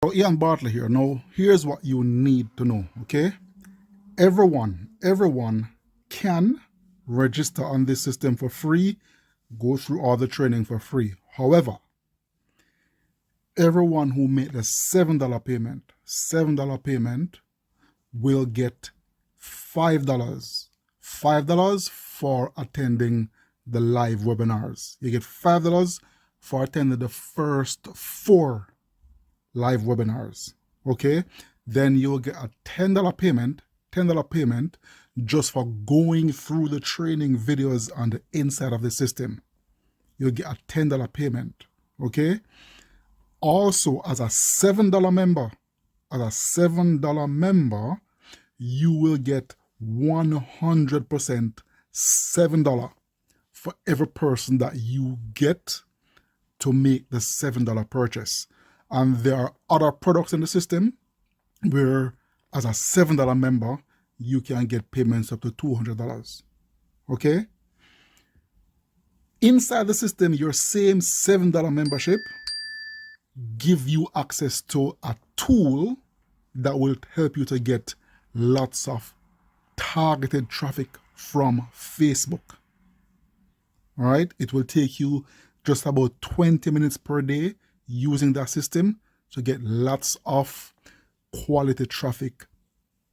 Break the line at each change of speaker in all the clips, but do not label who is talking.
So Ian Bartley here. Now, here's what you need to know, okay? Everyone can register on this system for free, go through all the training for free. However, everyone who made the $7 payment will get $5 for attending the live webinars. You get $5 for attending the first 4 live webinars. Okay, then you'll get a $10 payment just for going through the training videos on the inside of the system. You'll get a $10 payment. Okay, also as a $7 member, you will get 100% $7 for every person that you get to make the $7 purchase. And there are other products in the system where, as a $7 member, you can get payments up to $200. Okay? Inside the system, your same $7 membership give you access to a tool that will help you to get lots of targeted traffic from Facebook. All right? It will take you just about 20 minutes per day using that system to get lots of quality traffic,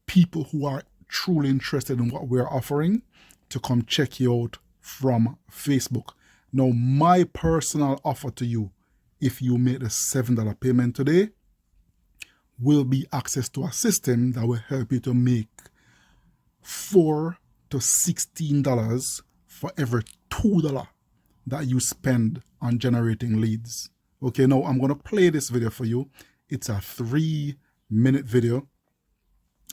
people who are truly interested in what we're offering to come check you out from Facebook. Now, my personal offer to you, if you make the $7 payment today, will be access to a system that will help you to make $4 to $16 for every $2 that you spend on generating leads. Okay, now I'm going to play this video for you. It's a 3-minute video,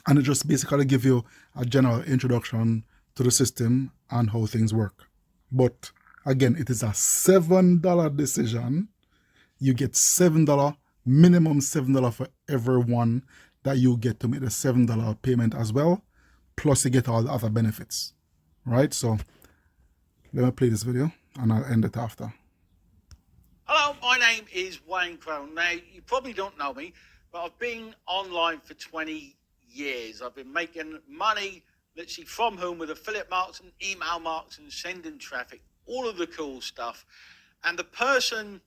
and it just basically give you a general introduction to the system and how things work. But again, it is a $7 decision. You get $7, minimum $7 for everyone that you get to make the $7 payment as well. Plus you get all the other benefits, right? So let me play this video and I'll end it after.
Hello, my name is Wayne Crone. Now, you probably don't know me, but I've been online for 20 years. I've been making money literally from home with affiliate marketing, email marketing, sending traffic, all of the cool stuff. And the person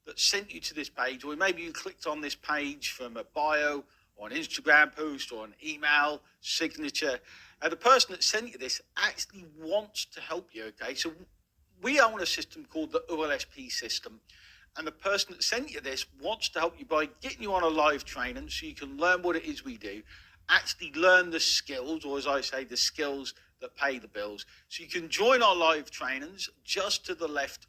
that sent you to this page, or maybe you clicked on this page from a bio or an Instagram post or an email signature, the person that sent you this actually wants to help you, okay? So we own a system called the OLSP system. And the person that sent you this wants to help you by getting you on a live training so you can learn what it is we do, actually learn the skills, or as I say, the skills that pay the bills. So you can join our live trainings. Just to the left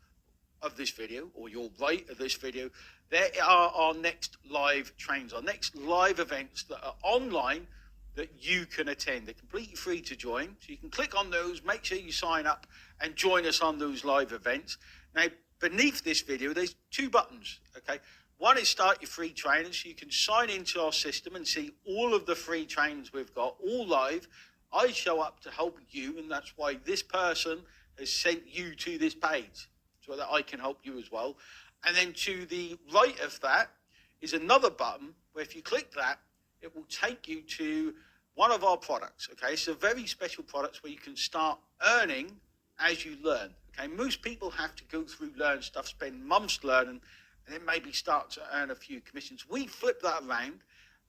of this video, or your right of this video, there are our next live trainings, our next live events that are online that you can attend. They're completely free to join. So you can click on those, make sure you sign up and join us on those live events. Now, beneath this video, there's 2 buttons, okay? One is start your free training, so you can sign into our system and see all of the free trainings we've got, all live. I show up to help you, and that's why this person has sent you to this page, so that I can help you as well. And then to the right of that is another button where if you click that, it will take you to one of our products, okay? So very special products where you can start earning as you learn. Okay, most people have to go through, learn stuff, spend months learning, and then maybe start to earn a few commissions. We flip that around,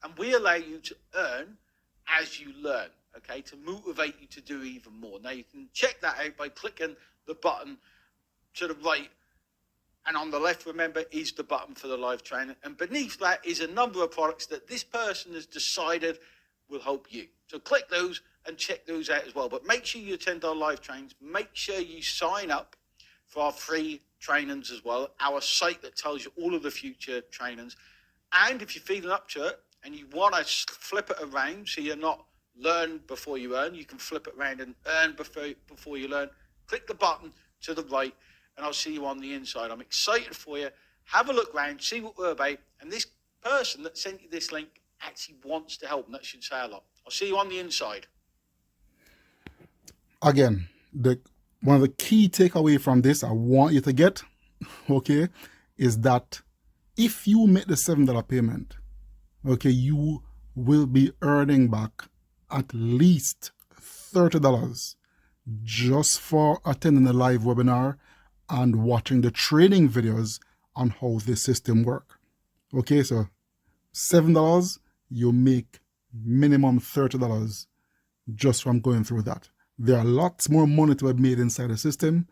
and we allow you to earn as you learn, okay, to motivate you to do even more. Now, you can check that out by clicking the button to the right, and on the left, remember, is the button for the live training. And beneath that is a number of products that this person has decided will help you. So click those and check those out as well. But make sure you attend our live trainings. Make sure you sign up for our free trainings as well, our site that tells you all of the future trainings. And if you're feeling up to it and you want to flip it around so you're not learn before you earn, you can flip it around and earn before you learn. Click the button to the right and I'll see you on the inside. I'm excited for you. Have a look around, see what we're about. And this person that sent you this link actually wants to help, and that should say a lot. I'll see you on the inside.
Again, one of the key takeaway from this I want you to get, okay, is that if you make the $7 payment, okay, you will be earning back at least $30 just for attending a live webinar and watching the training videos on how this system works. Okay, so $7, you make minimum $30 just from going through that. There are lots more money to be made inside the system,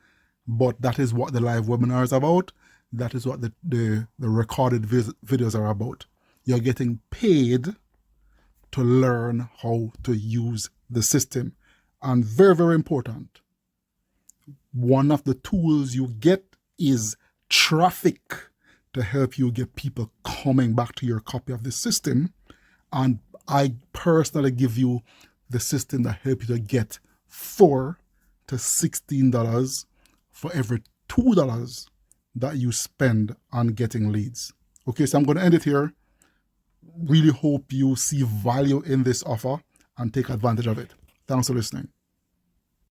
but that is what the live webinar is about. That is what the recorded videos are about. You're getting paid to learn how to use the system. And very, very important, one of the tools you get is traffic to help you get people coming back to your copy of the system. And I personally give you the system that helps you to get $4 to $16 for every $2 that you spend on getting leads. Okay, so I'm going to end it here. Really hope you see value in this offer and take advantage of it. Thanks for listening.